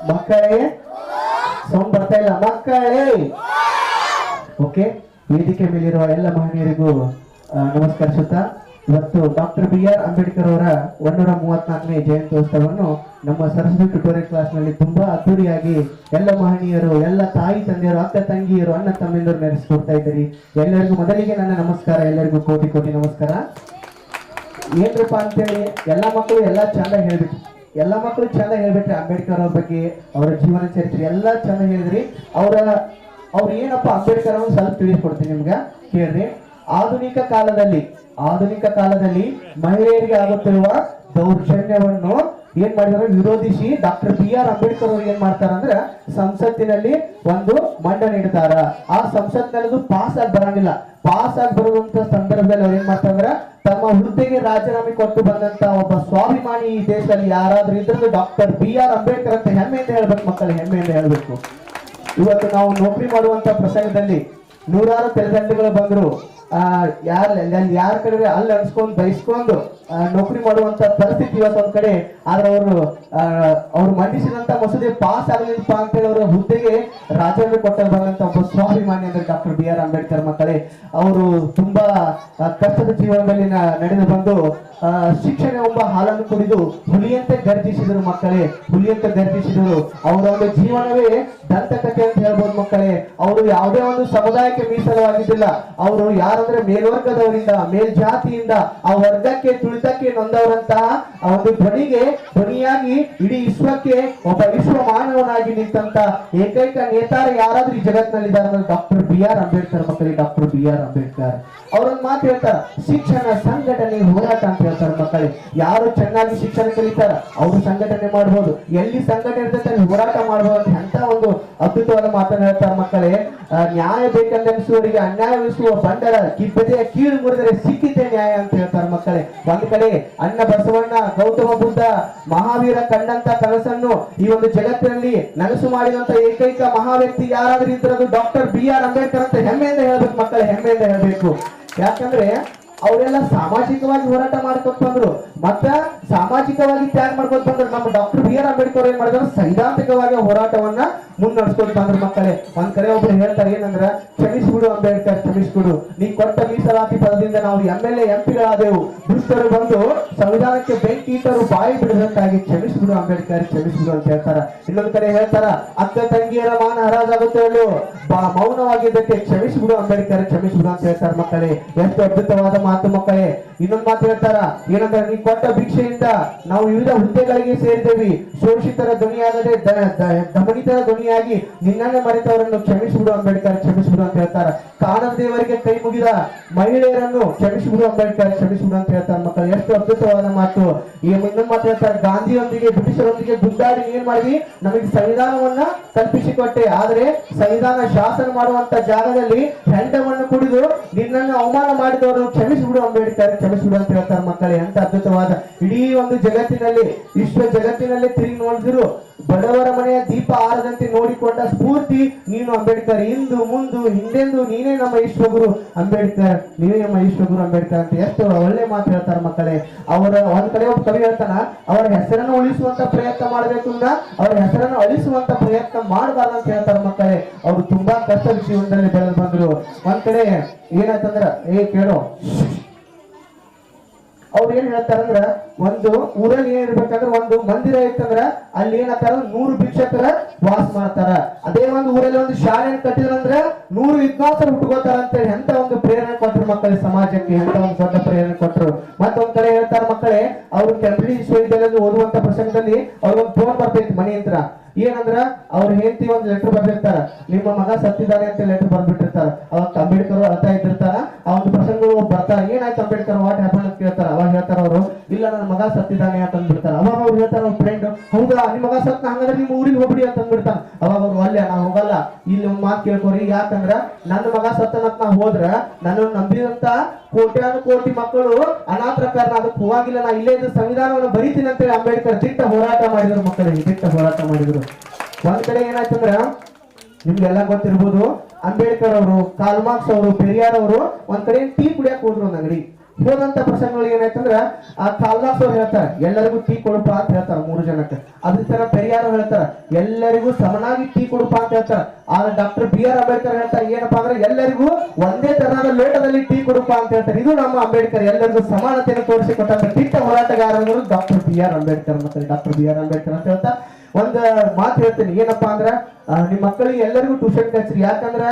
ಮಕ್ಕಳೇ ಸೌಂಡ್ ಬರ್ತಾ ಇಲ್ಲ ಮಕ್ಕಳೇ. ಓಕೆ, ವೇದಿಕೆ ಮೇಲಿರುವ ಎಲ್ಲ ಮಹನೀಯರಿಗೂ ನಮಸ್ಕರಿಸುತ್ತಾ ಇವತ್ತು ಡಾಕ್ಟರ್ BR ಅಂಬೇಡ್ಕರ್ ಅವರ 134ನೇ ಜಯಂತ್ಯೋತ್ಸವವನ್ನು ನಮ್ಮ ಸರಸ್ವತಿ ಟ್ಯುಟೋರಿಯಲ್ ಕ್ಲಾಸ್ ನಲ್ಲಿ ತುಂಬಾ ಅದ್ದೂರಿಯಾಗಿ ಎಲ್ಲ ಮಹನೀಯರು, ಎಲ್ಲ ತಾಯಿ ತಂದೆಯರು, ಅಕ್ಕ ತಂಗಿಯರು, ಅಣ್ಣ ತಮ್ಮೆಲ್ಲರೂ ನಡೆಸಿಕೊಡ್ತಾ ಇದ್ದೀರಿ. ಎಲ್ಲರಿಗೂ ಮೊದಲಿಗೆ ನನ್ನ ನಮಸ್ಕಾರ, ಎಲ್ಲರಿಗೂ ಕೋಟಿ ಕೋಟಿ ನಮಸ್ಕಾರ. ಏನ್ರಪ್ಪ ಅಂತೇಳಿ ಎಲ್ಲ ಮಕ್ಕಳು ಎಲ್ಲ ಚಂದ ಹೇಳ್ಬಿಟ್ಟು, ಎಲ್ಲ ಮಕ್ಕಳು ಚಂದ ಹೇಳ್ಬಿಟ್ರಿ ಅಂಬೇಡ್ಕರ್ ಅವ್ರ ಬಗ್ಗೆ, ಅವರ ಜೀವನ ಚರಿತ್ರೆ ಎಲ್ಲ ಚಂದ ಹೇಳಿದ್ರಿ. ಅವ್ರು ಏನಪ್ಪ ಅಂಬೇಡ್ಕರ್ ಅವ್ರನ್ನ ಸ್ವಲ್ಪ ತಿಳಿಸ್ಕೊಡ್ತೀನಿ ನಿಮ್ಗೆ, ಕೇಳ್ರಿ. ಆಧುನಿಕ ಕಾಲದಲ್ಲಿ ಮಹಿಳೆಯರಿಗೆ ಆಗುತ್ತಿರುವ ದೌರ್ಜನ್ಯವನ್ನು ಏನ್ ಮಾಡಿದಾರೆ ವಿರೋಧಿಸಿ ಡಾಕ್ಟರ್ BR ಅಂಬೇಡ್ಕರ್ ಅವರು ಏನ್ ಮಾಡ್ತಾರ ಅಂದ್ರೆ ಸಂಸತ್ತಿನಲ್ಲಿ ಒಂದು ಮಂಡನೆ ಇಡ್ತಾರ. ಆ ಸಂಸತ್ನಲ್ಲಿ ಪಾಸ್ ಆಗಿ ಬರಂಗಿಲ್ಲ. ಪಾಸ್ ಆಗಿ ಬರುವಂತ ಸಂದರ್ಭದಲ್ಲಿ ಅವ್ರು ಏನ್ ಮಾಡ್ತಾರ, ತಮ್ಮ ಹುದ್ದೆಗೆ ರಾಜೀನಾಮೆ ಕೊಟ್ಟು ಬಂದಂತ ಒಬ್ಬ ಸ್ವಾಭಿಮಾನಿ ಈ ದೇಶದಲ್ಲಿ ಯಾರಾದ್ರೂ ಇದ್ರೆ ಡಾಕ್ಟರ್ BR ಅಂಬೇಡ್ಕರ್ ಅಂತ ಹೆಮ್ಮೆಯಿಂದ ಹೇಳ್ಬೇಕು ಮಕ್ಕಳು, ಹೆಮ್ಮೆಯಿಂದ ಹೇಳ್ಬೇಕು. ಇವತ್ತು ನಾವು ನೌಕರಿ ಮಾಡುವಂತ ಪ್ರಸಂಗದಲ್ಲಿ ನೂರಾರು ತೆಲದಂಡಿಗಳು ಬಂದ್ರು, ಯಾರ ಕಡೆ ಅಲ್ಲಿ ಅನ್ಸ್ಕೊಂಡು ಬಯಸ್ಕೊಂಡು ನೌಕರಿ ಮಾಡುವಂತ ಪರಿಸ್ಥಿತಿ ಇವತ್ತು ಒಂದ್ ಕಡೆ. ಆದ್ರೆ ಅವ್ರು ಮಂಡಿಸಿದಂತ ಮಸೂದೆ ಪಾಸ್ ಆಗಲಿಲ್ಲಪ್ಪ ಅಂತೇಳಿ ಅವರ ಹುದ್ದೆಗೆ ರಾಜೀನಾಮೆ ಕೊಟ್ಟಲ್ಲಿ ಬಂದಂತ ಒಬ್ಬ ಸ್ವಾಭಿಮಾನಿ ಅಂದ್ರೆ ಡಾಕ್ಟರ್ BR ಅಂಬೇಡ್ಕರ್ ಮಕ್ಕಳೇ. ಅವರು ತುಂಬಾ ಕಷ್ಟದ ಜೀವನದಲ್ಲಿ ನಡೆದು ಬಂದು ಶಿಕ್ಷಣ ಎಂಬ ಹಾಲನ್ನು ಕುಡಿದು ಹುಲಿಯಂತೆ ಗರ್ಜಿಸಿದರು ಮಕ್ಕಳೇ, ಹುಲಿಯಂತೆ ಗರ್ಜಿಸಿದರು. ಅವರ ಒಂದು ಜೀವನವೇ ದಂತಕಥೆ ಅಂತ ಹೇಳ್ಬೋದು ಮಕ್ಕಳೇ. ಅವರು ಯಾವುದೇ ಒಂದು ಸಮುದಾಯಕ್ಕೆ ಮೀಸಲವಾಗಿದ್ದಿಲ್ಲ. ಅವರು ಯಾರಂದ್ರೆ ಮೇಲ್ವರ್ಗದವರಿಂದ, ಮೇಲ್ಜಾತಿಯಿಂದ ಆ ವರ್ಗಕ್ಕೆ ತುಳಿತಕ್ಕೆ ನೊಂದವರಂತಹ ಆ ಒಂದು ಧ್ವನಿಯಾಗಿ ಇಡೀ ವಿಶ್ವಕ್ಕೆ ಒಬ್ಬ ವಿಶ್ವ ಮಾನವನಾಗಿ ನಿಂತಂತ ಏಕೈಕ ನೇತಾರ ಯಾರಾದ್ರೂ ಈ ಜಗತ್ತಿನಲ್ಲಿದ್ದಾರೆ ಅಂದ್ರೆ ಡಾಕ್ಟರ್ BR ಅಂಬೇಡ್ಕರ್ ಮಕ್ಕಳಿಗೆ. ಡಾಕ್ಟರ್ BR ಅಂಬೇಡ್ಕರ್ ಅವರೊಂದು ಮಾತು ಹೇಳ್ತಾರ, ಶಿಕ್ಷಣ ಸಂಘಟನೆ ಹೋರಾಟ ಅಂತ ಹೇಳ್ತಾರೆ ಮಕ್ಕಳೇ. ಯಾರು ಚೆನ್ನಾಗಿ ಶಿಕ್ಷಣ ಕಲಿತಾರ ಅವರು ಸಂಘಟನೆ ಮಾಡ್ಬೋದು, ಎಲ್ಲಿ ಸಂಘಟನೆ ಇರ್ತದೆ ಅಲ್ಲಿ ಹೋರಾಟ ಮಾಡ್ಬೋದು ಅಂತ ಒಂದು ಅದ್ಭುತವಾದ ಮಾತನ್ನು ಹೇಳ್ತಾರೆ ಮಕ್ಕಳೇ. ನ್ಯಾಯ ಬೇಕೆಂದೆನಿಸುವವರಿಗೆ ಅನ್ಯಾಯವಿಸುವ ಬಂಡರ ಕಿಬ್ಬದೆಯ ಕೀಳು ಮುರಿದರೆ ಸಿಕ್ಕಿದೆ ನ್ಯಾಯ ಅಂತ ಹೇಳ್ತಾರೆ ಮಕ್ಕಳೇ. ಒಂದ್ ಕಡೆ ಅಣ್ಣ ಬಸವಣ್ಣ, ಗೌತಮ ಬುದ್ಧ, ಮಹಾವೀರ ಕಂಡಂತ ಕನಸನ್ನು ಈ ಒಂದು ಜಗತ್ತಿನಲ್ಲಿ ನನಸು ಮಾಡಿದಂತ ಏಕೈಕ ಮಹಾ ವ್ಯಕ್ತಿ ಯಾರಾದ್ರೂ ಇದ್ರದು ಡಾಕ್ಟರ್ BR ಅಂಬೇಡ್ಕರ್ ಅಂತ ಹೆಮ್ಮೆಯಿಂದ ಹೇಳ್ಬೇಕು ಮಕ್ಕಳೇ, ಹೆಮ್ಮೆಯಿಂದ ಹೇಳ್ಬೇಕು. ಯಾಕಂದ್ರೆ ಅವರೆಲ್ಲ ಸಾಮಾಜಿಕವಾಗಿ ಹೋರಾಟ ಮಾಡ್ಕೊತ ಬಂದ್ರು, ಮತ್ತ ಸಾಮಾಜಿಕವಾಗಿ ತ್ಯಾಗ ಮಾಡ್ಕೊತ ಬಂದ್ರು. ನಮ್ಮ ಡಾಕ್ಟರ್ BR ಅಂಬೇಡ್ಕರ್ ಏನ್ ಮಾಡಿದ್ರು, ಸೈದ್ಧಾಂತಿಕವಾಗಿ ಹೋರಾಟವನ್ನ ಮುನ್ನಡೆಸ್ಕೊತ ಬಂದ್ರು ಮಕ್ಕಳೇ. ಒಂದ್ ಕಡೆ ಒಬ್ರು ಹೇಳ್ತಾರೆ ಏನಂದ್ರ, ಕ್ಷಮಿಸ್ಬಿಡು ಅಂಬೇಡ್ಕರ್, ಕ್ಷಮಿಸ್ಬಿಡು, ನೀ ಕೊಟ್ಟ ಮೀಸಲಾತಿ ಪದದಿಂದ ನಾವು MLA MP ಗಳಾದೆವು, ದುಷ್ಟರು ಬಂದು ಸಂವಿಧಾನಕ್ಕೆ ಬೆಂಕಿ ಇಟ್ಟರು ಬಾಯಿ ಬಿಡದಂತಾಗಿ ಕ್ಷಮಿಸ್ಬಿಡು ಅಂಬೇಡ್ಕರ್, ಕ್ಷಮಿಸ್ಬಿಡು ಅಂತ ಹೇಳ್ತಾರ. ಇನ್ನೊಂದ್ ಕಡೆ ಹೇಳ್ತಾರ, ಅಕ್ಕ ತಂಗಿಯರ ಮಾನ ಹರಾಜಾಗುತ್ತೆ ಹೇಳು, ಮೌನವಾಗಿದ್ದಕ್ಕೆ ಕ್ಷಮಿಸ್ಬಿಡು ಅಂಬೇಡ್ಕರ್, ಕ್ಷಮಿಸ್ಬಿಡು ಅಂತ ಹೇಳ್ತಾರೆ ಮಕ್ಕಳೇ. ಎಷ್ಟು ಅದ್ಭುತವಾದ ಮಾತು ಮಕ್ಕಳೇ. ಇನ್ನೊಂದು ಮಾತು ಹೇಳ್ತಾರ ಏನಂದ್ರೆ, ನೀ ಕೊಟ್ಟ ಭಿಕ್ಷೆಯಿಂದ ನಾವು ವಿವಿಧ ಹುದ್ದೆಗಳಿಗೆ ಸೇರಿದ್ದೇವೆ, ಶೋಷಿತರ ಧ್ವನಿಯಾಗದೆ ದಮನಿತರ ಧ್ವನಿಯಾಗಿ ನಿನ್ನನ್ನೇ ಮರೆತವರನ್ನು ಕ್ಷಮಿಸಿಬಿಡು ಅಂಬೇಡ್ಕರ್, ಕ್ಷಮಿಸಿಬಿಡು ಅಂತ ಹೇಳ್ತಾರ. ಕಾನದ ದೇವರಿಗೆ ಕೈ ಮುಗಿದ ಮಹಿಳೆಯರನ್ನು ಕ್ಷಮಿಸಿಬಿಡು ಅಂಬೇಡ್ಕರ್, ಕ್ಷಮಿಸಿಬಿಡು ಅಂತ ಹೇಳ್ತಾರೆ ಮಕ್ಕಳು. ಎಷ್ಟು ಅದ್ಭುತವಾದ ಮಾತು. ಈ ಇನ್ನೊಂದು ಮಾತು ಹೇಳ್ತಾರೆ, ಗಾಂಧಿಯೊಂದಿಗೆ ಬ್ರಿಟಿಷರೊಂದಿಗೆ ಗುದ್ದಾಡಿ ಏನ್ ಮಾಡಿದ್ವಿ, ನಮಗೆ ಸಂವಿಧಾನವನ್ನ ಕಲ್ಪಿಸಿಕೊಟ್ಟೆ, ಆದ್ರೆ ಸಂವಿಧಾನ ಶಾಸನ ಮಾಡುವಂತ ಜಾಗದಲ್ಲಿ ಹೆಂಡವನ್ನು ಕುಡಿದು ನಿನ್ನನ್ನು ಅವಮಾನ ಮಾಡಿದವರು ಕ್ಷಮಿಸಿಬಿಡು ಅಂಬೇಡ್ಕರ್, ಕ್ಷಮಿಸಿಬಿಡು ಅಂತ ಹೇಳ್ತಾರೆ ಮಕ್ಕಳೇ. ಅಂತ ಅದ್ಭುತವಾದ ಇಡೀ ಒಂದು ಜಗತ್ತಿನಲ್ಲಿ, ವಿಶ್ವ ಜಗತ್ತಿನಲ್ಲಿ ತಿರುಗಿ ನೋಡಿದ್ರು ಬಡವರ ಮನೆಯ ದೀಪ ಆರದಂತೆ ನೋಡಿಕೊಂಡ ಸ್ಫೂರ್ತಿ ನೀನು ಅಂಬೇಡ್ಕರ್. ಇಂದು ಮುಂದು ಹಿಂದೆಂದು ನೀನೇ ನಮ್ಮ ವಿಶ್ವಗುರು ಅಂಬೇಡ್ಕರ್, ನೀವೇ ನಮ್ಮ ವಿಶ್ವಗುರು ಅಂಬೇಡ್ಕರ್ ಅಂತ ಎಷ್ಟು ಒಳ್ಳೆ ಮಾತು ಹೇಳ್ತಾರೆ ಮಕ್ಕಳೇ. ಅವರ ಒಂದ್ ಕಡೆ ಒಬ್ಬ ಕವಿ ಹೇಳ್ತಾನ, ಅವರ ಹೆಸರನ್ನು ಉಳಿಸುವಂತ ಪ್ರಯತ್ನ ಮಾಡಬೇಕು, ಅವರ ಹೆಸರನ್ನು ಅಳಿಸುವಂತ ಪ್ರಯತ್ನ ಮಾಡಬಾರ್ದು ಅಂತ ಹೇಳ್ತಾರೆ ಮಕ್ಕಳೇ. ಅವರು ತುಂಬಾ ಕಷ್ಟದ ಜೀವನದಲ್ಲಿ ಬೆಳೆದು ಬಂದ್ರು. ಒಂದ್ ಕಡೆ ಏನಾಯ್ತಂದ್ರ, ಕೇಳೋ, ಅವ್ರು ಏನ್ ಹೇಳ್ತಾರಂದ್ರ, ಒಂದು ಊರಲ್ಲಿ ಏನಿರ್ಬೇಕಂದ್ರ ಒಂದು ಮಂದಿರ ಇತ್ತಂದ್ರ ಅಲ್ಲಿ ಏನಂತಾರ 100 ಭಿಕ್ಷಕರ ವಾಸ ಮಾಡ್ತಾರ. ಅದೇ ಒಂದು ಊರಲ್ಲಿ ಒಂದು ಶಾಲೆಯನ್ನು ಕಟ್ಟಿದ್ರಂದ್ರ 100 ವಿದ್ವಾಂಸರು ಹುಟ್ಟುಕೋತಾರ ಅಂತೇಳಿ ಎಂತ ಒಂದು ಪ್ರೇರಣೆ ಕೊಟ್ಟರು ಮಕ್ಕಳೇ ಸಮಾಜಕ್ಕೆ, ಎಂತ ಒಂದು ದೊಡ್ಡ ಪ್ರೇರಣೆ ಕೊಟ್ಟರು. ಮತ್ತೊಂದ್ ಕಡೆ ಹೇಳ್ತಾರ ಮಕ್ಕಳೇ, ಅವರು ಕೆಂಪಡಿ ವಿಶ್ವವಿದ್ಯಾಲಯದಲ್ಲಿ ಓದುವಂತ ಪ್ರಸಂಗದಲ್ಲಿ ಅವ್ರಿಗೊಂದು ಫೋನ್ ಬರ್ತೈತಿ ಮನೆ ಹತ್ರ. ಏನಂದ್ರ ಅವ್ರ ಹೆಂಡತಿ ಒಂದು ಲೆಟರ್ ಬರ್ದಿರ್ತಾರ, ನಿಮ್ಮ ಮಗ ಸತ್ತಿದ್ದಾನೆ ಅಂತ ಲೆಟರ್ ಬರ್ಬಿಟ್ಟಿರ್ತಾರ. ಅವಾಗ ಅಂಬೇಡ್ಕರ್ ಅಳ್ತಾ ಇದ್ದಿರ್ತಾರ. ಆ ಒಂದು ಪ್ರಸಂಗಗಳು ಬರ್ತಾರ, ಏನಾಯ್ತು ಅಂಬೇಡ್ಕರ್, ವಾಟ್ ಹ್ಯಾಪನ್ ಅಂತ ಕೇಳ್ತಾರ. ಅವಾಗ ಹೇಳ್ತಾರ ಅವರು, ಇಲ್ಲ ನನ್ನ ಮಗ ಸತ್ತಿದ್ದಾನೆ ಅಂತ ಅಂದ್ಬಿಡ್ತಾರ. ಅವಾಗ ಅವ್ರು ಹೇಳ್ತಾರ ಅವ್ರ ಫ್ರೆಂಡ್, ಹೌದಾ ನಿಮ್ಮ ಮಗ ಸತ್ತ, ಹಂಗಂದ್ರೆ ನಿಮ್ಮ ಊರಿಗೆ ಹೋಗ್ಬಿಡಿ ಅಂತ ಅಂದ್ಬಿಡ್ತಾನ. ಅವಾಗ ಅವ್ರು, ಅಲ್ಲೇ ನಾ ಹೋಗಲ್ಲ, ಇಲ್ಲಿ ಒಂದ್ ಮಾತು ಕೇಳ್ಕೊರಿ, ಯಾಕಂದ್ರ ನನ್ನ ಮಗ ಸತ್ತನಂತ ನಾ ಹೋದ್ರ ನನ್ನನ್ನು ನಂಬಿದಂತ ಕೋಟ್ಯಾನು ಕೋಟಿ ಮಕ್ಕಳು ಅನಾಥರ ಕಾರಣ, ಅದಕ್ಕೆ ಹೋಗಿಲ್ಲ, ನಾ ಇಲ್ಲೇ ಇದ್ದು ಸಂವಿಧಾನವನ್ನು ಬರೀತೀನಿ ಅಂತೇಳಿ ಅಂಬೇಡ್ಕರ್ ದಿಟ್ಟ ಹೋರಾಟ ಮಾಡಿದ್ರು ಮಕ್ಕಳಿಗೆ, ದಿಟ್ಟ ಹೋರಾಟ ಮಾಡಿದ್ರು. ಒಂದ್ ಕಡೆ ಏನಾಯ್ತಂದ್ರ, ನಿಮ್ಗೆಲ್ಲ ಗೊತ್ತಿರ್ಬೋದು, ಅಂಬೇಡ್ಕರ್ ಅವರು, ಕಾರ್ಲ್ ಮಾರ್ಕ್ಸ್ ಅವರು, ಪೆರಿಯಾರ್ ಅವರು ಒಂದ್ ಕಡೆ ಟೀ ಕುಡಿಯಕ್ ಹೋದ್ರು ಒಂದ್ ಅಂಗಡಿ. ಹೋದಂತ ಪ್ರಸಂಗಗಳು ಏನಾಯ್ತಂದ್ರ ಆ ಕಾಲ್ದಾಸ್ ಅವ್ರು ಹೇಳ್ತಾರೆ ಎಲ್ಲರಿಗೂ ಟೀ ಕೊಡುಪ ಅಂತ ಹೇಳ್ತಾರ 3 ಜನಕ್ಕೆ. ಅದೇ ತರ ಪೆರಿಯಾರ್ ಹೇಳ್ತಾರ ಎಲ್ಲರಿಗೂ ಸಮನಾಗಿ ಟೀ ಕೊಡುಪ ಅಂತ ಹೇಳ್ತಾರ. ಆದ್ರೆ ಡಾಕ್ಟರ್ BR ಅಂಬೇಡ್ಕರ್ ಹೇಳ್ತಾರೆ ಏನಪ್ಪಾ ಅಂದ್ರೆ ಎಲ್ಲರಿಗೂ ಒಂದೇ ತರಹದ ಲೋಟದಲ್ಲಿ ಟೀ ಕೊಡುಪ ಅಂತ ಹೇಳ್ತಾರೆ. ಇದು ನಮ್ಮ ಅಂಬೇಡ್ಕರ್ ಎಲ್ಲರಿಗೂ ಸಮಾನತೆಯನ್ನು ತೋರಿಸಿಕೊಟ್ಟಂತ ದಿಟ್ಟ ಹೋರಾಟಗಾರರು ಡಾಕ್ಟರ್ BR ಅಂಬೇಡ್ಕರ್ ಮತ್ತೆ ಡಾಕ್ಟರ್ BR ಅಂಬೇಡ್ಕರ್ ಅಂತ ಹೇಳ್ತಾ ಒಂದ್ ಮಾತು ಹೇಳ್ತೀನಿ ಏನಪ್ಪಾ ಅಂದ್ರ ನಿಮ್ ಮಕ್ಕಳಿಗೆ ಎಲ್ಲರಿಗೂ ಟ್ಯೂಷನ್ ಕಳ್ಸ್ರಿ. ಯಾಕಂದ್ರ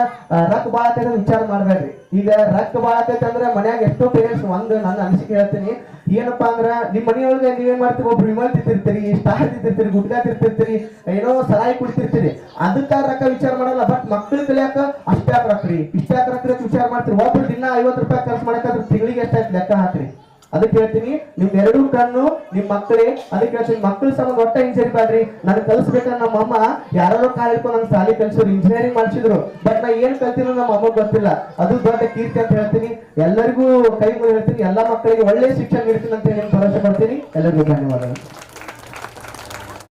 ರೊಕ್ಕ ಬಾಳ ಆತೈತೆ ವಿಚಾರ ಮಾಡ್ಬೇಡ್ರಿ. ಈಗ ರೊಕ್ಕ ಬಾಳ ಆತೈತೆ ಅಂದ್ರೆ ಮನ್ಯಾಗ ಎಷ್ಟೋ ಪೇರೆಂಟ್ಸ್ ಒಂದು ನನ್ನ ಅನಿಸಿಕೆ ಹೇಳ್ತೀನಿ ಏನಪ್ಪಾ ಅಂದ್ರ ನಿಮ್ ಮನೆಯೊಳಗೆ ನೀವೇನ್ ಮಾಡ್ತೀವಿ ಒಬ್ರು ವಿಮಲ್ ತಿಂತಿರ್ತೀರಿ, ಸ್ಟಾರ್ ತಿಂತಿರ್ತೀರಿ, ಗುಡ್ಗಾ ತಿಂತಿರ್ತೀರಿ, ಏನೋ ಸರಾಯಿ ಕುಡಿತಿರ್ತೀರಿ, ಅದಕ್ಕ ರೊಕ್ಕ ವಿಚಾರ ಮಾಡಲ್ಲ. ಬಟ್ ಮಕ್ಳು ಕಲಿಯಾಕ ಅಷ್ಟ್ಯಾಕ ರೊಕ್ಕ್ರಿ ಇಷ್ಟ್ಯಾಕ ರೊಕ್ಕ ವಿಚಾರ ಮಾಡ್ತೀರಿ. ಒಬ್ರು ದಿನ 50 ರೂಪಾಯಿ ಖರ್ಚು ಮಾಡಕ್ಕಾದ್ರೆ ತಿಂಗಳಿಗೆ ಎಷ್ಟಾಯ್ತು ಲೆಕ್ಕ ಹಾಕ್ರಿ. ಅದಕ್ಕೆ ಹೇಳ್ತೀನಿ ನಿಮ್ 2 ಕಣ್ಣು ನಿಮ್ ಮಕ್ಕಳೇ. ಅದಕ್ಕೆ ಹೇಳ್ತೀನಿ ಮಕ್ಕಳ ಸಂಬಂಧ ಒಟ್ಟ ಹಿಂಜರಿಬೇಡ್ರಿ. ನಾನು ಕಲಿಸ್ಬೇಕಂದ್ರೆ ನಮ್ಮ ಅಮ್ಮ ಯಾರೋ ಕಾಲ್ ಹಿಡ್ಕೊಂಡು ನನ್ನ ಸಾಲಿ ಕಲ್ಸಿದ್ರು, ಇಂಜಿನಿಯರಿಂಗ್ ಮಾಡಿಸಿದ್ರು. ಬಟ್ ನಾ ಏನ್ ಕಲ್ತಿನೋ ನಮ್ಮ ಅಮ್ಮ ಗೊತ್ತಿಲ್ಲ. ಅದು ದೊಡ್ಡ ಕೀರ್ತಿ ಅಂತ ಹೇಳ್ತೀನಿ. ಎಲ್ಲರಿಗೂ ಕೈ ಮುಗಿ ಹೇಳ್ತೀನಿ ಎಲ್ಲಾ ಮಕ್ಕಳಿಗೆ ಒಳ್ಳೆ ಶಿಕ್ಷಣ ನೀಡ್ತೀನಿ ಅಂತ ಹೇಳಿ ಭರವಸೆ ಕೊಡ್ತೀನಿ. ಎಲ್ಲರಿಗೂ ಧನ್ಯವಾದಗಳು.